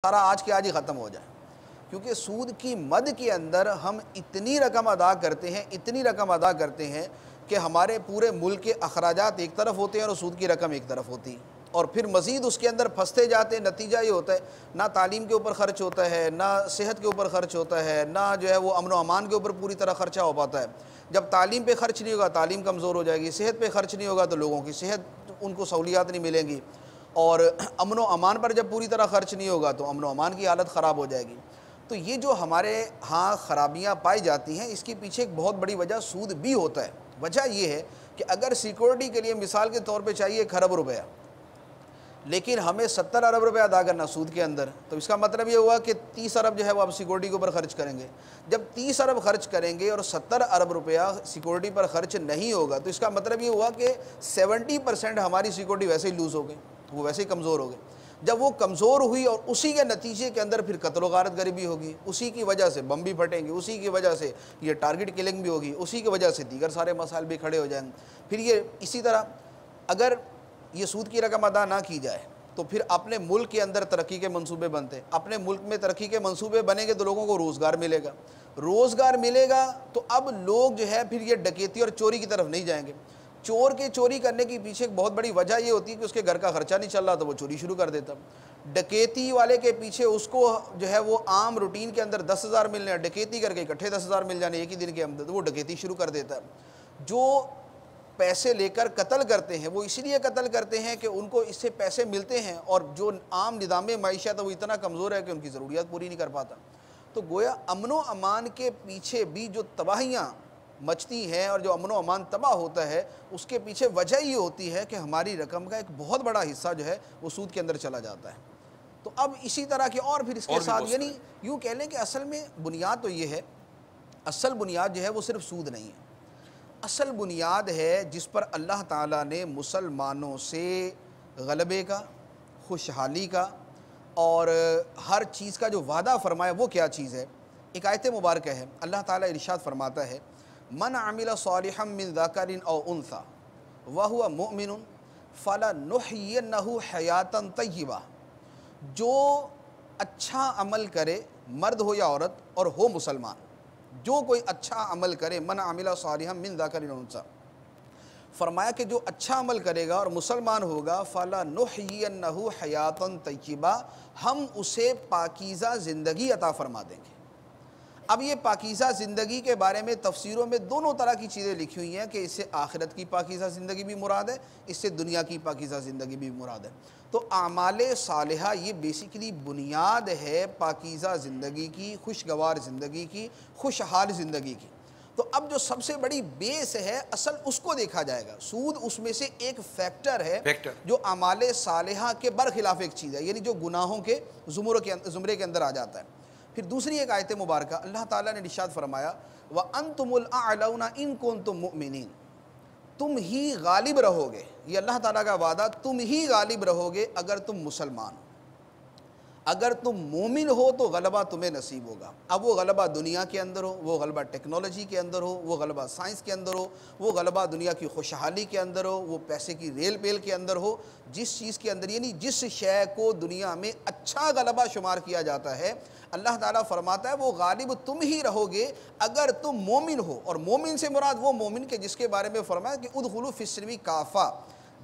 سارا آج کے آج ہی ختم ہو جائے، کیونکہ سود کی مد کے اندر ہم اتنی رقم ادا کرتے ہیں کہ ہمارے پورے ملک کے اخراجات ایک طرف ہوتے ہیں اور سود کی رقم ایک طرف ہوتی ہے، اور پھر مزید اس کے اندر پھنستے جاتے ہیں۔ نتیجہ یہ ہوتا ہے نہ تعلیم کے اوپر خرچ ہوتا ہے، نہ صحت کے اوپر خرچ ہوتا ہے، نہ جو ہے وہ امن و امان کے اوپر پوری طرح خرچہ ہو پاتا ہے۔ جب تعلیم پہ خرچ نہیں ہوگا تعلیم کمزور ہو جائے گی، صحت پہ خرچ نہیں ہوگا تو لوگوں کی صحت ان کو سہولیات نہیں ملیں گی، اور امن و امان پر جب پوری طرح خرچ نہیں ہوگا تو امن و امان کی حالت خراب ہو جائے گی۔ تو یہ جو ہمارے ہاں خرابیاں پائی جاتی ہیں، اس کی پیچھے ایک بہت بڑی وجہ سود بھی ہوتا ہے۔ وجہ یہ ہے کہ اگر سیکورٹی کے لیے مثال کے طور پہ چاہیے 1 ارب روپیہ، لیکن ہمیں 70 ارب روپیہ ادا کرنا سود کے اندر، تو اس کا مطلب یہ ہوا کہ 30 ارب جو ہے وہ آپ سیکورٹی کے اوپر خرچ کریں گے۔ جب 30 ارب خرچ کریں گے اور 70 ارب روپیہ سیکورٹی پر خرچ نہیں ہوگا تو اس کا مطلب یہ ہوا کہ 70% ہماری سیکورٹی ویسے ہی لوز ہو گئی، وہ ویسے ہی کمزور ہو گئی۔ جب وہ کمزور ہوئی اور اسی کے نتیجے کے اندر پھر قتل و غارت گری بھی ہوگی، اسی کی وجہ سے بم بھی پھٹیں گے، اسی کی وجہ سے یہ ٹارگٹ کلنگ بھی ہوگی، اسی کی وجہ سے دیگر سارے مسائل بھی کھڑے ہو جائیں گے۔ پھر یہ اسی طرح اگر یہ سود کی رقم ادا نہ کی جائے تو پھر اپنے ملک کے اندر ترقی کے منصوبے بنتے ہیں، اپنے ملک میں ترقی کے منصوبے بنیں گے تو لوگوں کو روزگار ملے گا تو اب لوگ جو ہے پھر یہ ڈکیتی اور چوری کی طرف نہیں جائیں گے۔ چور کے چوری کرنے کی پیچھے ایک بہت بڑی وجہ یہ ہوتی ہے کہ اس کے گھر کا خرچہ نہیں چل رہا تو وہ چوری شروع کر دیتا۔ ڈکیتی والے کے پیچھے اس کو جو ہے وہ عام روٹین کے اندر 10,000 ملنے ہیں، ڈکیتی کر کے اکٹھے 10,000 مل جانے ایک ہی دن کے اندر، تو وہ ڈکیتی شروع کر دیتا ہے۔ جو پیسے لے کر قتل کرتے ہیں وہ اس لیے قتل کرتے ہیں کہ ان کو اس سے پیسے ملتے ہیں، اور جو عام نظام معیشت ہے وہ اتنا کمزور ہے کہ ان کی ضروریات پوری نہیں کر پاتا۔ تو گویا امن و امان کے پیچھے بھی جو تباہیاں مچتی ہیں اور جو امن و امان تباہ ہوتا ہے، اس کے پیچھے وجہ یہ ہوتی ہے کہ ہماری رقم کا ایک بہت بڑا حصہ جو ہے وہ سود کے اندر چلا جاتا ہے۔ تو اب اسی طرح کے اور پھر اس کے ساتھ یعنی یوں کہہ لیں کہ اصل میں بنیاد تو یہ ہے، اصل بنیاد جو ہے وہ صرف سود نہیں ہے، اصل بنیاد ہے جس پر اللہ تعالیٰ نے مسلمانوں سے غلبے کا، خوشحالی کا اور ہر چیز کا جو وعدہ فرمایا وہ کیا چیز ہے۔ ایک آیت مبارکہ ہے، اللہ تعالیٰ ارشاد فرماتا ہے من عمل صالحا من ذکر او انثی وہو مؤمن فلنحینہ حیاتا طیبہ، جو اچھا عمل کرے مرد ہو یا عورت اور ہو مسلمان، جو کوئی اچھا عمل کرے، من عمل صالحا من ذکر او انثی، فرمایا کہ جو اچھا عمل کرے گا اور مسلمان ہوگا فلنحینہ حیاتا طیبہ، ہم اسے پاکیزہ زندگی عطا فرما دیں گے۔ اب یہ پاکیزہ زندگی کے بارے میں تفسیروں میں دونوں طرح کی چیزیں لکھی ہوئی ہیں کہ اس سے آخرت کی پاکیزہ زندگی بھی مراد ہے، اس سے دنیا کی پاکیزہ زندگی بھی مراد ہے۔ تو اعمال صالحہ یہ بیسیکلی بنیاد ہے پاکیزہ زندگی کی، خوشگوار زندگی کی، خوشحال زندگی کی۔ تو اب جو سب سے بڑی بیس ہے اصل اس کو دیکھا جائے گا، سود اس میں سے ایک فیکٹر ہے جو اعمال صالحہ کے برخلاف ایک چیز ہے، یعنی جو گناہوں کے زمرے کے اندر آ جاتا ہے۔ پھر دوسری ایک آیت مبارکہ اللہ تعالیٰ نے ارشاد فرمایا وَأَنْتُمُ الْأَعْلَوْنَ إِن كُنْتُم مُؤْمِنِينَ، تم ہی غالب رہو گے، یہ اللہ تعالیٰ کا وعدہ، تم ہی غالب رہو گے اگر تم مسلمان ہو، اگر تم مومن ہو تو غلبہ تمہیں نصیب ہوگا۔ اب وہ غلبہ دنیا کے اندر ہو، وہ غلبہ ٹیکنالوجی کے اندر ہو، وہ غلبہ سائنس کے اندر ہو، وہ غلبہ دنیا کی خوشحالی کے اندر ہو، وہ پیسے کی ریل پیل کے اندر ہو، جس چیز کے اندر یعنی جس شے کو دنیا میں اچھا غلبہ شمار کیا جاتا ہے، اللہ تعالیٰ فرماتا ہے وہ غالب تم ہی رہو گے اگر تم مومن ہو۔ اور مومن سے مراد وہ مومن کے جس کے بارے میں فرمایا کہ ادخلوا فی السلم کافہ،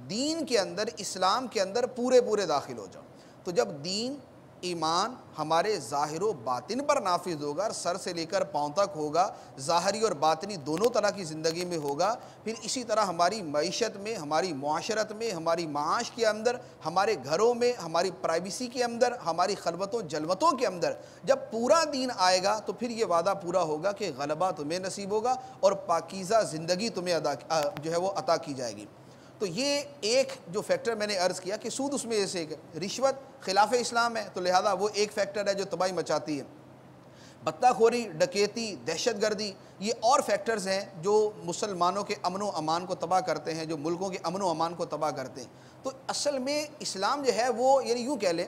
دین کے اندر، اسلام کے اندر پورے داخل ہو جاؤ۔ تو جب دین ایمان ہمارے ظاہر و باطن پر نافذ ہوگا، سر سے لے کر پاؤں تک ہوگا، ظاہری اور باطنی دونوں طرح کی زندگی میں ہوگا، پھر اسی طرح ہماری معیشت میں، ہماری معاشرت میں، ہماری معاش کے اندر، ہمارے گھروں میں، ہماری پرائیویسی کے اندر، ہماری خلوتوں جلوتوں کے اندر جب پورا دین آئے گا تو پھر یہ وعدہ پورا ہوگا کہ غلبہ تمہیں نصیب ہوگا اور پاکیزہ زندگی تمہیں جو ہے وہ عطا کی جائے گی۔ تو یہ ایک جو فیکٹر میں نے عرض کیا کہ سود اس میں سے ایک ہے، رشوت خلاف اسلام ہے تو لہذا وہ ایک فیکٹر ہے جو تباہی مچاتی ہے، بطہ خوری، ڈکیتی، دہشت گردی، یہ اور فیکٹرز ہیں جو مسلمانوں کے امن و امان کو تباہ کرتے ہیں، جو ملکوں کے امن و امان کو تباہ کرتے ہیں۔ تو اصل میں اسلام جو ہے وہ یعنی یوں کہہ لیں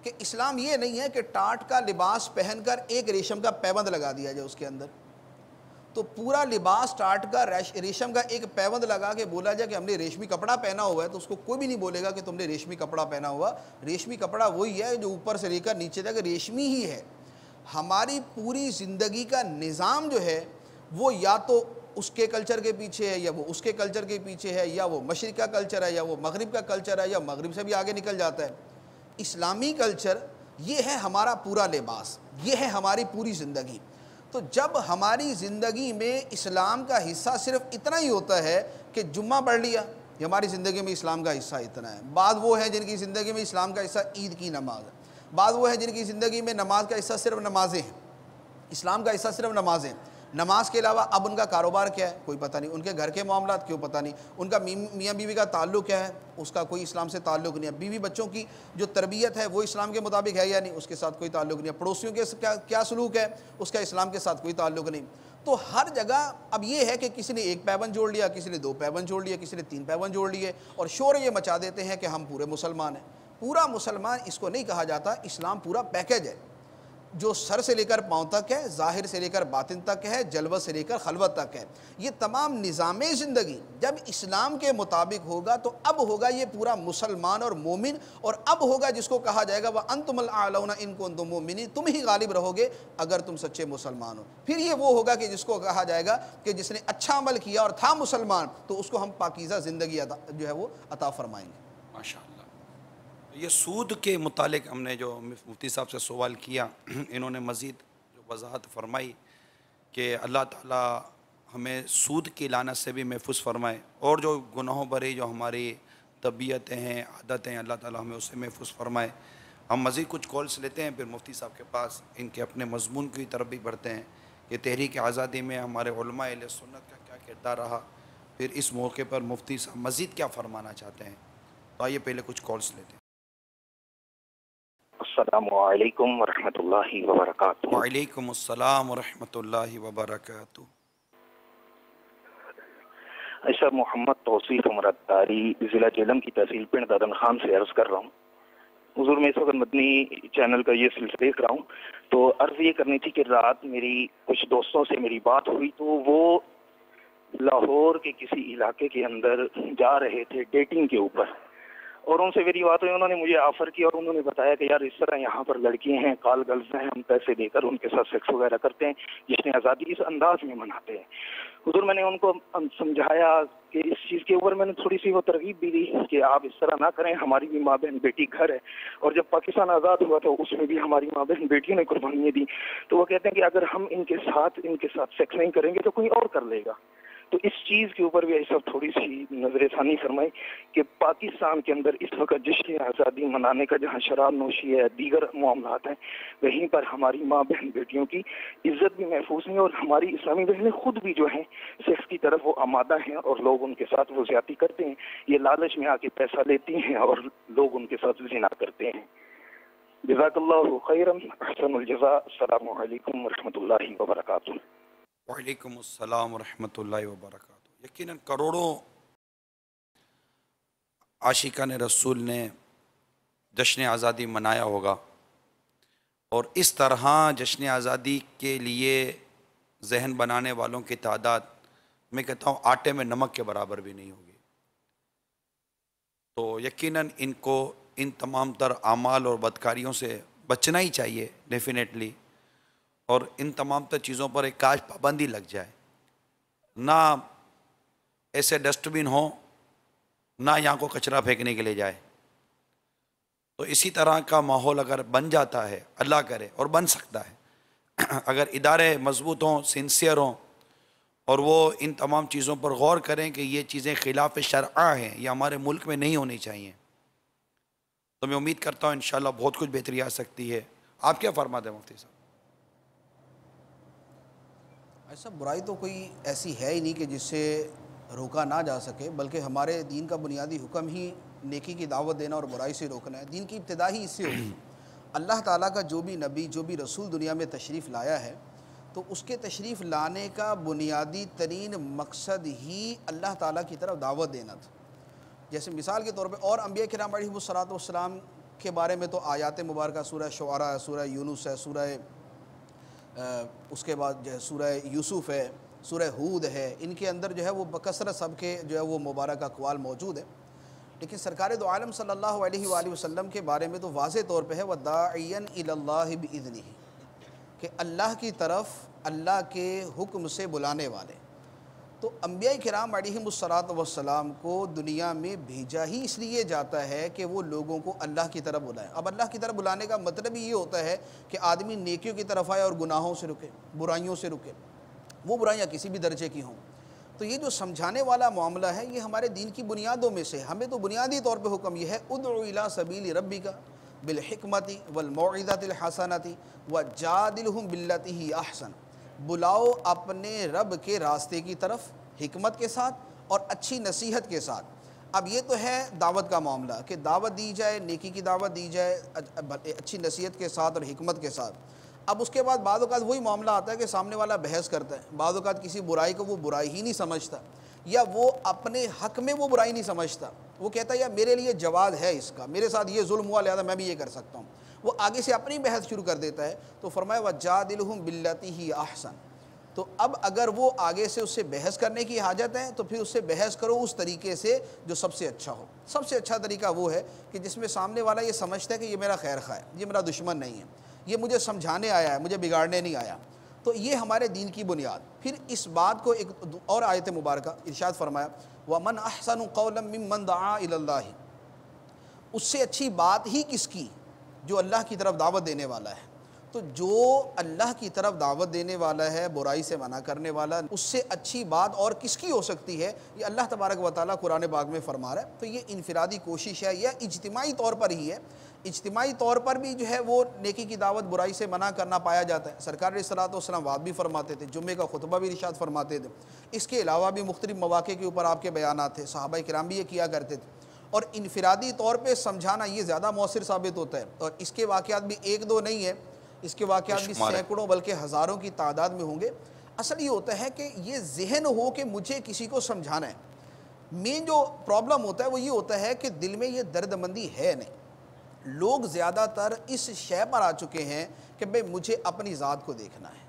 کہ اسلام یہ نہیں ہے کہ ٹاٹ کا لباس پہن کر ایک ریشم کا پیبند لگا دیا جائے اس کے اندر، تو پورا لباس ٹاٹ کا ریشم کا ایک پیوند لگا کے بولا جائے کہ ہم نے ریشمی کپڑا پہنا ہوا ہے، تو اس کو کوئی بھی نہیں بولے گا کہ تم نے ریشمی کپڑا پہنا ہوا. ریشمی کپڑا وہی ہے جو اوپر سے لے کر نیچے تک ریشمی ہی ہے. ہماری پوری زندگی کا نظام جو ہے وہ یا تو اس کے کلچر کے پیچھے ہے، یا وہ اس کے کلچر کے پیچھے ہے، یا وہ مشرق کا کلچر ہے، یا وہ مغرب کا کلچر ہے، یا مغرب سے بھی آگے نکل جاتا ہے. اسلامی کلچر یہ ہے ہمارا پورا لباس، یہ ہے ہماری پوری زندگی. تو جب ہماری زندگی میں اسلام کا حصہ صرف اتنا ہی ہوتا ہے کہ جمعہ پڑھ لیا، یہ ہماری زندگی میں اسلام کا حصہ اتنا ہے. بعض وہ ہیں جن کی زندگی میں اسلام کا حصہ عید کی نماز ہے، بعض وہ ہیں جن کی زندگی میں نماز کا حصہ صرف نمازیں ہیں، اسلام کا حصہ صرف نمازیں. نماز کے علاوہ اب ان کا کاروبار کیا ہے کوئی پتہ نہیں، ان کے گھر کے معاملات کیوں پتہ نہیں، ان کا میاں بیوی کا تعلق کیا ہے اس کا کوئی اسلام سے تعلق نہیں ہے، بیوی بچوں کی جو تربیت ہے وہ اسلام کے مطابق ہے یا نہیں اس کے ساتھ کوئی تعلق نہیں ہے، پڑوسیوں کے کیا سلوک ہے اس کا اسلام کے ساتھ کوئی تعلق نہیں. تو ہر جگہ اب یہ ہے کہ کسی نے ایک پیبند جوڑ لیا، کسی نے 2 پیبند جوڑ لیا، کسی نے 3 پیبند جوڑ لیے، اور شور یہ مچا دیتے ہیں کہ ہم پورے مسلمان ہیں. پورا مسلمان اس کو نہیں کہا جاتا. اسلام پورا پیکج ہے جو سر سے لے کر پاؤں تک ہے، ظاہر سے لے کر باطن تک ہے، جلوت سے لے کر خلوت تک ہے. یہ تمام نظام زندگی جب اسلام کے مطابق ہوگا تو اب ہوگا یہ پورا مسلمان اور مومن، اور اب ہوگا جس کو کہا جائے گا وَأَنْتُمُ الْأَعْلَوْنَ إِن كُنتُم مُؤْمِنِينَ، تم ہی غالب رہو گے اگر تم سچے مسلمان ہو. پھر یہ وہ ہوگا کہ جس کو کہا جائے گا کہ جس نے اچھا عمل کیا اور تھا مسلمان تو اس کو ہم پاکیزہ زندگی جو ہے وہ عطا فرمائیں گے. ماشاءاللہ. یہ سود کے متعلق ہم نے جو مفتی صاحب سے سوال کیا، انہوں نے مزید جو وضاحت فرمائی کہ اللہ تعالیٰ ہمیں سود کی لعنت سے بھی محفوظ فرمائے، اور جو گناہوں بھری جو ہماری طبیعتیں ہیں، عادتیں ہیں، اللہ تعالیٰ ہمیں اس سے محفوظ فرمائے. ہم مزید کچھ کالس لیتے ہیں، پھر مفتی صاحب کے پاس ان کے اپنے مضمون کی طرف بھی بڑھتے ہیں کہ تحریک آزادی میں ہمارے علماء اہل سنت کا کیا کردار رہا، پھر اس موقع پر مفتی صاحب مزید کیا فرمانا چاہتے ہیں. تو آئیے پہلے کچھ کالس لیتے ہیں. السلام علیکم ورحمۃ اللہ وبرکاتہ. وعلیکم السلام ورحمۃ اللہ وبرکاتہ. سر محمد توصیف مراداری ضلع جہلم کی تحصیل پنڈ دادن خان سے عرض کر رہا ہوں. حضور میں اس وقت مدنی چینل کا یہ سلسلہ دیکھ رہا ہوں، تو عرض یہ کرنی تھی کہ رات میری کچھ دوستوں سے میری بات ہوئی، تو وہ لاہور کے کسی علاقے کے اندر جا رہے تھے ڈیٹنگ کے اوپر، اور ان سے میری بات ہوئی. انہوں نے مجھے آفر کیا اور انہوں نے بتایا کہ یار اس طرح یہاں پر لڑکیاں ہیں، کال گرلز ہیں، ہم پیسے دے کر ان کے ساتھ سیکس وغیرہ کرتے ہیں، جشن آزادی اس انداز میں مناتے ہیں. حضور میں نے ان کو سمجھایا کہ اس چیز کے اوپر میں نے تھوڑی سی وہ ترغیب بھی دی کہ آپ اس طرح نہ کریں، ہماری بھی ماں بہن بیٹی گھر ہے، اور جب پاکستان آزاد ہوا تو اس میں بھی ہماری ماں بہن بیٹیوں نے قربانیاں دی. تو وہ کہتے ہیں کہ اگر ہم ان کے ساتھ سیکس نہیں کریں گے تو کوئی اور کر لے گا. تو اس چیز کے اوپر بھی ایسا تھوڑی سی نظر ثانی فرمائی کہ پاکستان کے اندر اس وقت جشن آزادی منانے کا جہاں شراب نوشی ہے، دیگر معاملات ہیں، وہیں پر ہماری ماں بہن بیٹیوں کی عزت بھی محفوظ نہیں، اور ہماری اسلامی بہنیں خود بھی جو ہیں سیکس کی طرف وہ آمادہ ہیں، اور لوگ ان کے ساتھ وہ زیادتی کرتے ہیں. یہ لالچ میں آ کے پیسہ لیتی ہیں اور لوگ ان کے ساتھ زنا کرتے ہیں. جزاک اللہ خیرا، احسن الجزاء. السلام علیکم ورحمۃ اللہ وبرکاتہ. وعلیکم السلام ورحمۃ اللہ وبرکاتہ. یقیناً کروڑوں عاشقان رسول نے جشن آزادی منایا ہوگا، اور اس طرح جشن آزادی کے لیے ذہن بنانے والوں کی تعداد میں کہتا ہوں آٹے میں نمک کے برابر بھی نہیں ہوگی. تو یقیناً ان کو ان تمام تر اعمال اور بدکاریوں سے بچنا ہی چاہیے ڈیفینیٹلی، اور ان تمام تر چیزوں پر ایک کاش پابندی لگ جائے، نہ ایسے ڈسٹ بن ہوں، نہ یہاں کو کچرا پھینکنے کے لیے جائے. تو اسی طرح کا ماحول اگر بن جاتا ہے، اللہ کرے اور بن سکتا ہے، اگر ادارے مضبوط ہوں، سنسیئر ہوں، اور وہ ان تمام چیزوں پر غور کریں کہ یہ چیزیں خلاف شرع ہیں، یہ ہمارے ملک میں نہیں ہونی چاہیے، تو میں امید کرتا ہوں انشاءاللہ بہت کچھ بہتری آ سکتی ہے. آپ کیا فرماتے ہیں مفتی صاحب؟ ایسا برائی تو کوئی ایسی ہے ہی نہیں کہ جس سے روکا نہ جا سکے، بلکہ ہمارے دین کا بنیادی حکم ہی نیکی کی دعوت دینا اور برائی سے روکنا ہے. دین کی ابتدا ہی اس سے ہوگی. اللہ تعالیٰ کا جو بھی نبی، جو بھی رسول دنیا میں تشریف لایا ہے، تو اس کے تشریف لانے کا بنیادی ترین مقصد ہی اللہ تعالیٰ کی طرف دعوت دینا تھا. جیسے مثال کے طور پہ اور انبیاء کرام علیہ الصلوۃ والسلام کے بارے میں تو آیات مبارکہ سورہ شعراء ہے، سورہ یونس ہے، سورہ اس کے بعد جو ہے سورہ یوسف ہے، سورہ ہود ہے، ان کے اندر جو ہے وہ بکثرت سب کے جو ہے وہ مبارک اقوال موجود ہیں، لیکن سرکار دو عالم صلی اللہ علیہ وآلہ وسلم کے بارے میں تو واضح طور پہ ہے وَدَاعِيًا إِلَى اللَّهِ بِإِذْنِهِ، کہ اللہ کی طرف اللہ کے حکم سے بلانے والے۔ تو انبیاء کرام علیہم السلام کو دنیا میں بھیجا ہی اس لیے جاتا ہے کہ وہ لوگوں کو اللہ کی طرف بلائیں۔ اب اللہ کی طرف بلانے کا مطلب ہی یہ ہوتا ہے کہ آدمی نیکیوں کی طرف آئے اور گناہوں سے رکے، برائیوں سے رکے، وہ برائیاں کسی بھی درجے کی ہوں۔ تو یہ جو سمجھانے والا معاملہ ہے یہ ہمارے دین کی بنیادوں میں سے، ہمیں تو بنیادی طور پہ حکم یہ ہے ادعو الی سبیل ربک بالحکمت والموعظۃ الحسنۃ وجادلہم باللتی ہی احسن، بلاؤ اپنے رب کے راستے کی طرف حکمت کے ساتھ اور اچھی نصیحت کے ساتھ۔ اب یہ تو ہے دعوت کا معاملہ کہ دعوت دی جائے، نیکی کی دعوت دی جائے اچھی نصیحت کے ساتھ اور حکمت کے ساتھ۔ اب اس کے بعد بعض اوقات وہی معاملہ آتا ہے کہ سامنے والا بحث کرتا ہے، بعض اوقات کسی برائی کو وہ برائی ہی نہیں سمجھتا، یا وہ اپنے حق میں وہ برائی نہیں سمجھتا، وہ کہتا ہے یا میرے لیے جواز ہے اس کا، میرے ساتھ یہ ظلم ہوا لہذا میں بھی یہ کر سکتا ہوں، وہ آگے سے اپنی بحث شروع کر دیتا ہے۔ تو فرمایا وَجَادِلْهُمْ بِالَّتِي هِيَ أَحْسَنُ، تو اب اگر وہ آگے سے اس سے بحث کرنے کی حاجت ہے تو پھر اس سے بحث کرو اس طریقے سے جو سب سے اچھا ہو۔ سب سے اچھا طریقہ وہ ہے کہ جس میں سامنے والا یہ سمجھتا ہے کہ یہ میرا خیر خواہ ہے، یہ میرا دشمن نہیں ہے، یہ مجھے سمجھانے آیا ہے، مجھے بگاڑنے نہیں آیا۔ تو یہ ہمارے دین کی بنیاد۔ پھر اس بات کو ایک اور آیت مبارکہ ارشاد فرمایا وَمَنْ أَحْسَنُ قَوْلًا مِّمَّنْ دَعَا إِلَى اللَّهِ، اس سے اچھی بات ہی کس کی جو اللہ کی طرف دعوت دینے والا ہے۔ تو جو اللہ کی طرف دعوت دینے والا ہے، برائی سے منع کرنے والا، اس سے اچھی بات اور کس کی ہو سکتی ہے؟ یہ اللہ تبارک و تعالیٰ قرآن پاک میں فرما رہا ہے۔ تو یہ انفرادی کوشش ہے یا اجتماعی طور پر ہی ہے۔ اجتماعی طور پر بھی جو ہے وہ نیکی کی دعوت، برائی سے منع کرنا پایا جاتا ہے۔ سرکار علیہ الصلوۃ والسلام وعظ بھی فرماتے تھے، جمعے کا خطبہ بھی ارشاد فرماتے تھے، اس کے علاوہ بھی مختلف مواقع کے اوپر آپ کے بیانات تھے، صحابہ کرام بھی یہ کیا کرتے تھے۔ اور انفرادی طور پہ سمجھانا یہ زیادہ مؤثر ثابت ہوتا ہے، اور اس کے واقعات بھی ایک دو نہیں ہے، اس کے واقعات بھی سینکڑوں بلکہ ہزاروں کی تعداد میں ہوں گے۔ اصل یہ ہوتا ہے کہ یہ ذہن ہو کہ مجھے کسی کو سمجھانا ہے۔ مین جو پرابلم ہوتا ہے وہ یہ ہوتا ہے کہ دل میں یہ درد مندی ہے نہیں۔ لوگ زیادہ تر اس شے پر آ چکے ہیں کہ بھئی مجھے اپنی ذات کو دیکھنا ہے،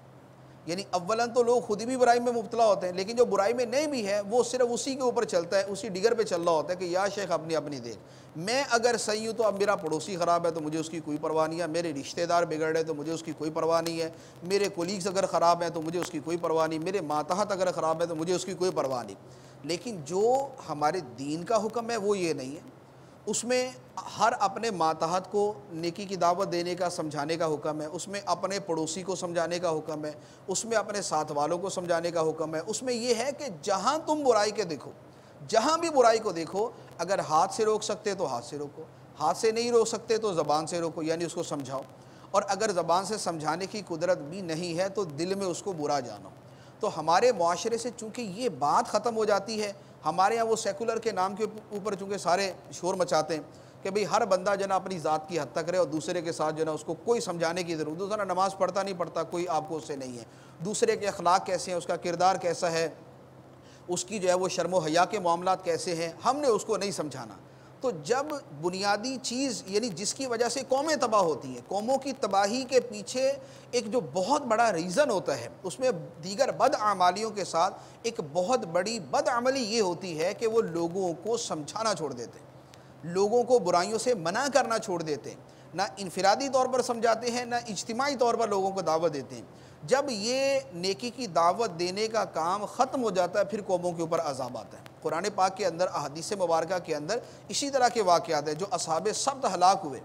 یعنی اولاً تو لوگ خود بھی برائی میں مبتلا ہوتے ہیں، لیکن جو برائی میں نہیں بھی ہے وہ صرف اسی کے اوپر چلتا ہے، اسی ڈگر پہ چل رہا ہوتا ہے کہ یا شیخ اپنی دیکھ، میں اگر صحیح ہوں تو اب میرا پڑوسی خراب ہے تو مجھے اس کی کوئی پرواہ نہیں ہے، میرے رشتہ دار بگڑ رہے تو مجھے اس کی کوئی پرواہ نہیں ہے، میرے کولیگز اگر خراب ہیں تو مجھے اس کی کوئی پرواہ نہیں، میرے ماتحت اگر خراب ہے تو مجھے اس کی کوئی پرواہ نہیں۔ لیکن جو ہمارے دین کا حکم ہے وہ یہ نہیں ہے، اس میں ہر اپنے ماتحت کو نیکی کی دعوت دینے کا، سمجھانے کا حکم ہے، اس میں اپنے پڑوسی کو سمجھانے کا حکم ہے، اس میں اپنے ساتھ والوں کو سمجھانے کا حکم ہے، اس میں یہ ہے کہ جہاں تم برائی کے دیکھو، جہاں بھی برائی کو دیکھو، اگر ہاتھ سے روک سکتے تو ہاتھ سے روکو، ہاتھ سے نہیں روک سکتے تو زبان سے روکو، یعنی اس کو سمجھاؤ، اور اگر زبان سے سمجھانے کی قدرت بھی نہیں ہے تو دل میں اس کو برا جانو۔ تو ہمارے معاشرے سے چونکہ یہ بات ختم ہو جاتی ہے، ہمارے ہاں وہ سیکولر کے نام کے اوپر چونکہ سارے شور مچاتے ہیں کہ بھئی ہر بندہ جو نا اپنی ذات کی حد تک رہے اور دوسرے کے ساتھ جو نا اس کو کوئی سمجھانے کی ضرورت، دوسرا نماز پڑھتا نہیں پڑھتا کوئی آپ کو اس سے نہیں ہے، دوسرے کے اخلاق کیسے ہیں، اس کا کردار کیسا ہے، اس کی جو ہے وہ شرم و حیا کے معاملات کیسے ہیں، ہم نے اس کو نہیں سمجھانا۔ تو جب بنیادی چیز یعنی جس کی وجہ سے قومیں تباہ ہوتی ہیں، قوموں کی تباہی کے پیچھے ایک جو بہت بڑا ریزن ہوتا ہے، اس میں دیگر بدعمالیوں کے ساتھ ایک بہت بڑی بدعملی یہ ہوتی ہے کہ وہ لوگوں کو سمجھانا چھوڑ دیتے ہیں، لوگوں کو برائیوں سے منع کرنا چھوڑ دیتے ہیں، نہ انفرادی طور پر سمجھاتے ہیں نہ اجتماعی طور پر لوگوں کو دعوت دیتے ہیں۔ جب یہ نیکی کی دعوت دینے کا کام ختم ہو جاتا ہے پھر قوموں کے اوپر عذاب آتا ہے۔ قرآن پاک کے اندر، احادیث مبارکہ کے اندر اسی طرح کے واقعات ہیں۔ جو اصحاب سبت ہلاک ہوئے،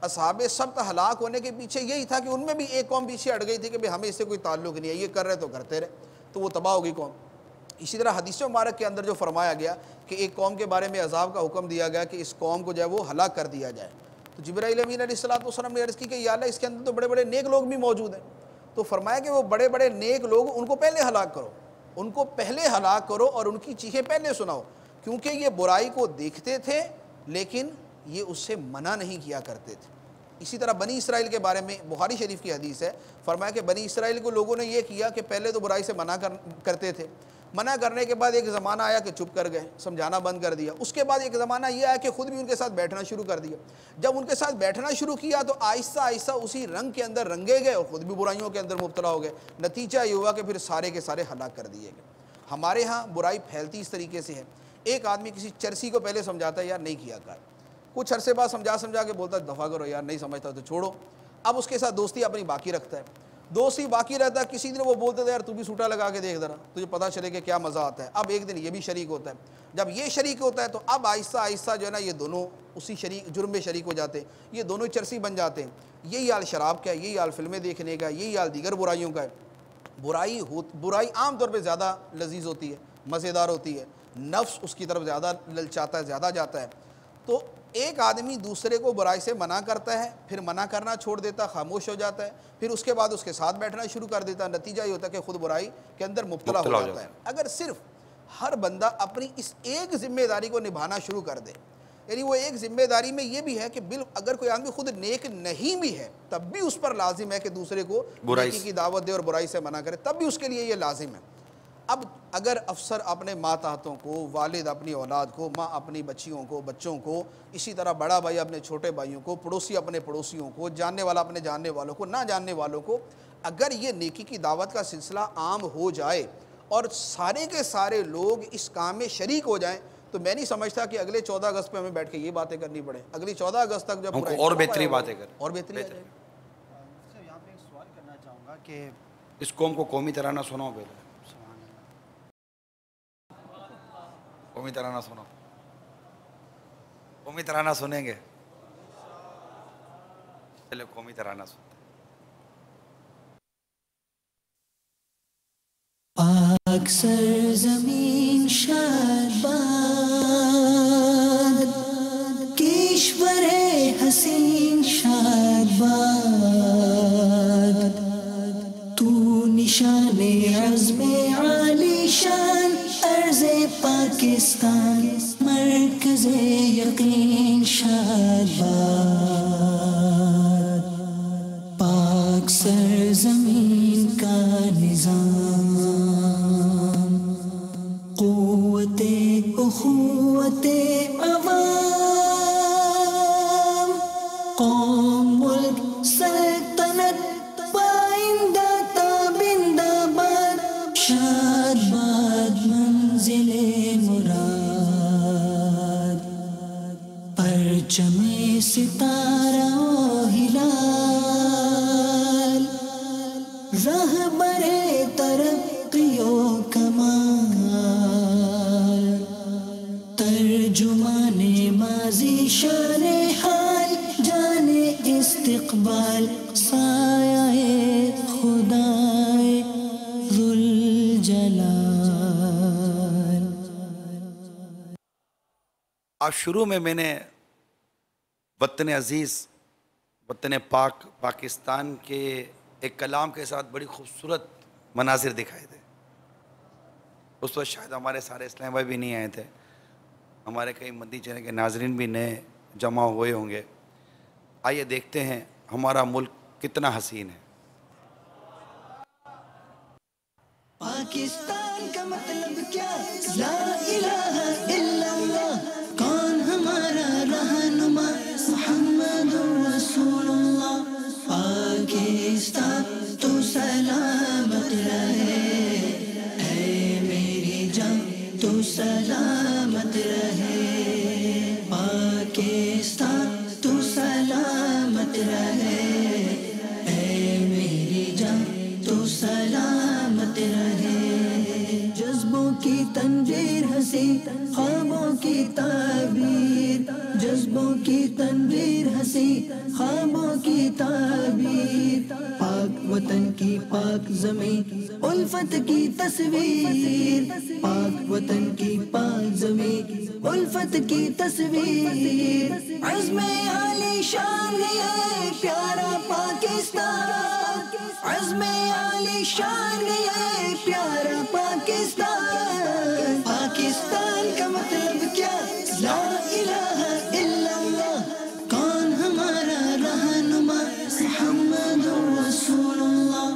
اصحاب سبت ہلاک ہونے کے پیچھے یہی تھا کہ ان میں بھی ایک قوم پیچھے ہٹ گئی تھی کہ ہمیں اس سے کوئی تعلق نہیں ہے، یہ کر رہے تو کرتے رہے، تو وہ تباہ ہو گئی قوم۔ اسی طرح حدیث مبارک کے اندر جو فرمایا گیا کہ ایک قوم کے بارے میں عذاب کا حکم دیا گیا کہ اس قوم کو جو ہے وہ ہلاک کر دیا جائے، تو جبرائیل امین علیہ الصلوۃ والسلام نے عرض کی کہ یا اللہ اس کے اندر تو بڑے بڑے نیک لوگ بھی موجود ہیں، تو فرمایا کہ وہ بڑے بڑے نیک لوگ ان کو پہلے ہلاک کرو، ان کو پہلے ہلاک کرو اور ان کی چیخیں پہلے سناؤ، کیونکہ یہ برائی کو دیکھتے تھے لیکن یہ اس سے منع نہیں کیا کرتے تھے۔ اسی طرح بنی اسرائیل کے بارے میں بخاری شریف کی حدیث ہے، فرمایا کہ بنی اسرائیل کو لوگوں نے یہ کیا کہ پہلے تو برائی سے منع کرتے تھے، منع کرنے کے بعد ایک زمانہ آیا کہ چپ کر گئے، سمجھانا بند کر دیا. اس کے بعد ایک زمانہ یہ آیا کہ خود بھی ان کے ساتھ بیٹھنا شروع کر دیا. جب ان کے ساتھ بیٹھنا شروع کیا تو آہستہ آہستہ اسی رنگ کے اندر رنگے گئے اور خود بھی برائیوں کے اندر مبتلا ہو گئے. نتیجہ یہ ہوا کہ پھر سارے کے سارے ہلاک کر دیے گئے. ہمارے ہاں برائی پھیلتی اس طریقے سے ہے. ایک آدمی کسی چرسی کو پہلے سمجھاتا ہے یار نہیں کیا کر، کچھ عرصے بعد سمجھا کے بولتا ہے دفعہ کرو یار، نہیں سمجھتا تو چھوڑو. اب اس کے ساتھ دوستی اپنی باقی رکھتا ہے، دوستی باقی رہتا ہے. کسی دن وہ بولتے تھے یار تو بھی سوٹا لگا کے دیکھ ذرا، تجھے پتہ چلے کہ کیا مزہ آتا ہے. اب ایک دن یہ بھی شریک ہوتا ہے. جب یہ شریک ہوتا ہے تو اب آہستہ آہستہ جو ہے نا یہ دونوں اسی جرم میں شریک ہو جاتے ہیں. یہ دونوں چرسی بن جاتے ہیں. یہی حال شراب کا ہے، یہی حال فلمیں دیکھنے کا ہے، یہی حال دیگر برائیوں کا ہے. برائی عام طور پہ زیادہ لذیذ ہوتی ہے، مزیدار ہوتی ہے، نفس اس کی طرف زیادہ للچاتا ہے، زیادہ جاتا ہے. تو ایک آدمی دوسرے کو برائی سے منع کرتا ہے، پھر منع کرنا چھوڑ دیتا ہے، خاموش ہو جاتا ہے، پھر اس کے بعد اس کے ساتھ بیٹھنا شروع کر دیتا ہے. نتیجہ یہ ہوتا ہے کہ خود برائی کے اندر مبتلا ہو جاتا ہے. اگر صرف ہر بندہ اپنی اس ایک ذمہ داری کو نبھانا شروع کر دے، یعنی وہ ایک ذمہ داری میں یہ بھی ہے کہ اگر کوئی آدمی خود نیک نہیں بھی ہے تب بھی اس پر لازم ہے کہ دوسرے کو نیکی کی دعوت دے اور برائی سے منع کرے، تب بھی اس کے لیے یہ لازم ہے. اب اگر افسر اپنے ماتحتوں کو، والد اپنی اولاد کو، ماں اپنی بچیوں کو، بچوں کو، اسی طرح بڑا بھائی اپنے چھوٹے بھائیوں کو، پڑوسی اپنے پڑوسیوں کو، جاننے والا اپنے جاننے والوں کو، نہ جاننے والوں کو، اگر یہ نیکی کی دعوت کا سلسلہ عام ہو جائے اور سارے کے سارے لوگ اس کام میں شریک ہو جائیں تو میں نہیں سمجھتا کہ اگلے 14 اگست پہ ہمیں بیٹھ کے یہ باتیں کرنی پڑے. اگلی 14 اگست تک جب اور بہتری باتیں کریں، اور بہتری آ جائے. یہاں پہ ایک سوال کرنا چاہوں گا کہ اس قوم کو قومی ترانہ سناؤ. پہلے قومی ترانہ سنو، قومی ترانہ سنیں گے. چلے قومی ترانہ سنتے. پاک سرزمین شادباد، کشور حسین شادباد، تو نشان عزم عالی شان ارض پاکستان، مرکز یقین شادباد. پاک سرزمین کا نظام، قوت اخوت عوام، قوم ملک سلطنت پائندہ تابندہ باد، شادباد منزل مراد. پرچم ستارہ و ہلال، رہبر ترقی و کمال، ترجمان ماضی شان حال، جان استقبال، سایہ خدائے ذوالجلال. آپ شروع میں نے وطن عزیز، وطن پاک، پاکستان کے ایک کلام کے ساتھ بڑی خوبصورت مناظر دکھائے تھے. اس وقت شاید ہمارے سارے اسلام بھائی بھی نہیں آئے تھے، ہمارے کئی مدنی چینل کے ناظرین بھی نئے جمع ہوئے ہوں گے. آئیے دیکھتے ہیں ہمارا ملک کتنا حسین ہے. پاکستان کا مطلب کیا؟ لا الہ الا اللہ. کون ہمارا رہنما؟ محمد رسول اللہ. پاکستان تو سلامت رہے، اے میری جان تو سلامت رہے. پاکستان تو سلامت رہے، اے میری جان تو سلامت رہے. جذبوں کی تنویر ہنسی، خوابوں کی تعبیر، جذبوں کی تنویر ہنسی، خوابوں کی تعبیر. پاک وطن کی پاک زمین، الفت کی تصویر. پاک وطن کی پاک زمین، الفت کی تصویر. عزم عالی شان ہے پیارا پاکستان، عزم عالی شان ہے پیارا پاکستان. پاکستان کا مطلب کیا؟ لا الہ الا اللہ. کون ہمارا رہنما؟ محمد رسول اللہ.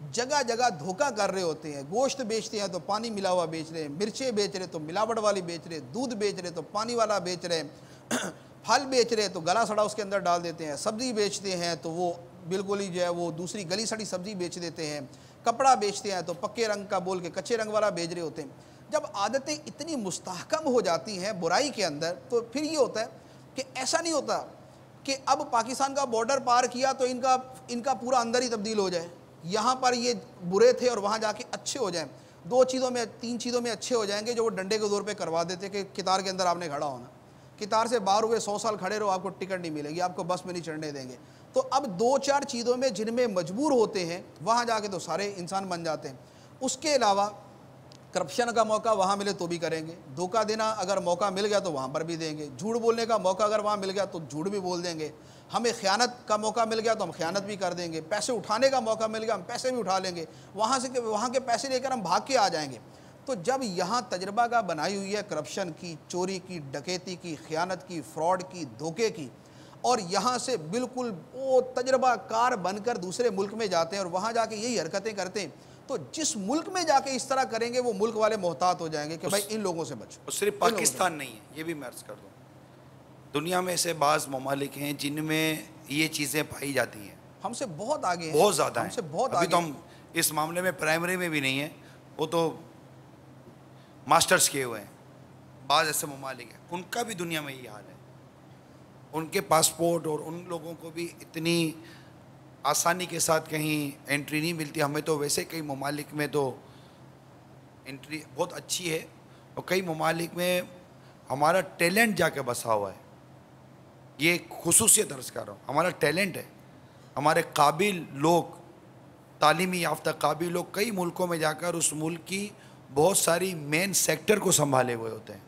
جگہ جگہ دھوکہ کر رہے ہوتے ہیں. گوشت بیچتے ہیں تو پانی ملا ہوا بیچ رہے ہیں, مرچیں بیچ رہے تو ملاوٹ والی بیچ رہے, دودھ بیچ رہے تو پانی والا بیچ رہے ہیں, پھل بیچ رہے تو گلا سڑا اس کے اندر ڈال دیتے ہیں, سبزی بیچتے ہیں تو وہ بالکل ہی جو ہے وہ دوسری گلی سڑی سبزی بیچ دیتے ہیں, کپڑا بیچتے ہیں تو پکے رنگ کا بول کے کچے رنگ والا بیچ رہے ہوتے ہیں. جب عادتیں اتنی مستحکم ہو جاتی ہیں برائی کے اندر تو پھر یہ ہوتا ہے کہ ایسا نہیں ہوتا کہ اب پاکستان کا بارڈر پار کیا تو ان کا پورا اندر ہی تبدیل ہو جائے, یہاں پر یہ برے تھے اور وہاں جا کے اچھے ہو جائیں. 2 چیزوں میں 3 چیزوں میں اچھے ہو جائیں گے جو وہ ڈنڈے کے زور پہ کروا دیتے کہ قطار کے اندر آپ نے کھڑا ہونا, قطار سے باہر ہوئے 100 سال کھڑے رہو, آپ کو ٹکٹ نہیں ملے گی, آپ کو بس میں نہیں چڑھنے دیں گے. تو اب 2-4 چیزوں میں جن میں مجبور ہوتے ہیں وہاں جا کے تو سارے انسان بن جاتے ہیں. اس کے علاوہ کرپشن کا موقع وہاں ملے تو بھی کریں گے, دھوکہ دینا اگر موقع مل گیا تو وہاں پر بھی دیں گے, جھوٹ بولنے کا موقع اگر وہاں مل گیا تو جھوٹ بھی بول دیں گے, ہمیں خیانت کا موقع مل گیا تو ہم خیانت بھی کر دیں گے, پیسے اٹھانے کا موقع مل گیا ہم پیسے بھی اٹھا لیں گے, وہاں کے پیسے لے کر ہم بھاگ کے آ جائیں گے. تو جب یہاں تجربہ کا بنائی ہوئی ہے کرپشن کی, چوری کی, ڈکیتی کی, خیانت کی, فراڈ کی, دھوکے کی, اور یہاں سے بالکل وہ تجربہ کار بن کر دوسرے ملک میں جاتے ہیں اور وہاں جا کے یہی حرکتیں کرتے ہیں, تو جس ملک میں جا کے اس طرح کریں گے وہ ملک والے محتاط ہو جائیں گے کہ بھائی ان لوگوں سے بچو. اور صرف پاکستان نہیں ہے, یہ بھی میں عرض کر دوں, دنیا میں ایسے بعض ممالک ہیں جن میں یہ چیزیں پائی جاتی ہیں, ہم سے بہت آگے ہیں, بہت زیادہ ہم ہیں. سے بہت ابھی آگے تو ہیں. ہم اس معاملے میں پرائمری میں بھی نہیں ہیں, وہ تو ماسٹرز کیے ہوئے ہیں. بعض ایسے ممالک ہیں ان کا بھی دنیا میں یہ حال ہے, ان کے پاسپورٹ اور ان لوگوں کو بھی اتنی آسانی کے ساتھ کہیں انٹری نہیں ملتی. ہمیں تو ویسے کئی ممالک میں تو انٹری بہت اچھی ہے, اور کئی ممالک میں ہمارا ٹیلنٹ جا کے بسا ہوا ہے. یہ ایک خصوصیت عرض کر رہا ہوں, ہمارا ٹیلنٹ ہے, ہمارے قابل لوگ, تعلیمی یافتہ قابل لوگ کئی ملکوں میں جا کر اس ملک کی بہت ساری مین سیکٹر کو سنبھالے ہوئے ہوتے ہیں.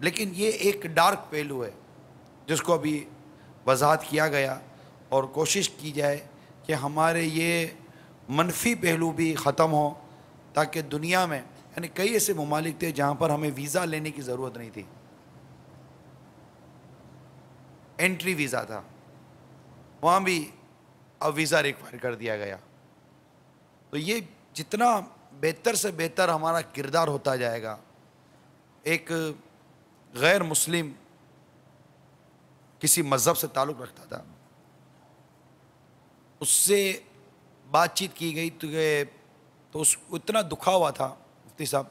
لیکن یہ ایک ڈارک پہلو ہے جس کو ابھی وضاحت کیا گیا, اور کوشش کی جائے کہ ہمارے یہ منفی پہلو بھی ختم ہوں, تاکہ دنیا میں, یعنی کئی ایسے ممالک تھے جہاں پر ہمیں ویزا لینے کی ضرورت نہیں تھی, انٹری ویزا تھا, وہاں بھی اب ویزا ریکوائر کر دیا گیا. تو یہ جتنا بہتر سے بہتر ہمارا کردار ہوتا جائے گا, ایک غیر مسلم کسی مذہب سے تعلق رکھتا تھا, اس سے بات چیت کی گئی تو اس اتنا دکھا ہوا تھا مفتی صاحب,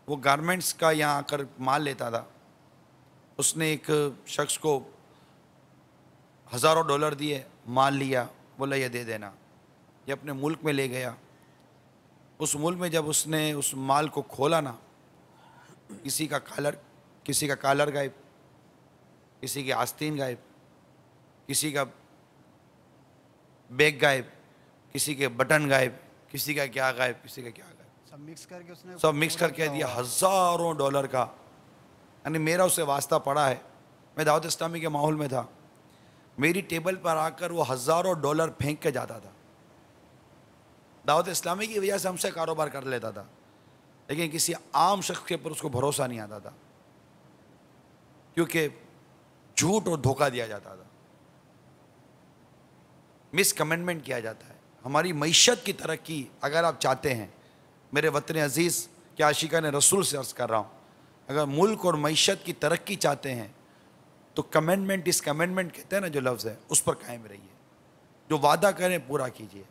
وہ گارمنٹس کا یہاں آ کر مال لیتا تھا. اس نے ایک شخص کو $1000 دیے, مال لیا, بولا یہ دے دینا, یہ اپنے ملک میں لے گیا. اس ملک میں جب اس نے اس مال کو کھولا نا, کسی کا کالر غائب, کسی کی آستین غائب, کسی کا بیگ غائب, کسی کے بٹن غائب, کسی کا کیا غائب, کسی کا کیا غائب, سب مکس کر کے دیا $1000 کا. یعنی میرا اسے واسطہ پڑا ہے, میں دعوت اسلامی کے ماحول میں تھا, میری ٹیبل پر آ کر وہ $1000 پھینک کے جاتا تھا. دعوت اسلامی کی وجہ سے ہم سے کاروبار کر لیتا تھا, لیکن کسی عام شخص کے اوپر اس کو بھروسہ نہیں آتا تھا, کیونکہ جھوٹ اور دھوکہ دیا جاتا تھا, مس کمنٹمنٹ کیا جاتا ہے. ہماری معیشت کی ترقی اگر آپ چاہتے ہیں, میرے وطن عزیز کے عاشقان رسول سے عرض کر رہا ہوں, اگر ملک اور معیشت کی ترقی چاہتے ہیں تو کمنٹمنٹ, اس کمنٹمنٹ کہتے ہیں نا جو لفظ ہے, اس پر قائم رہیے, جو وعدہ کریں پورا کیجیے.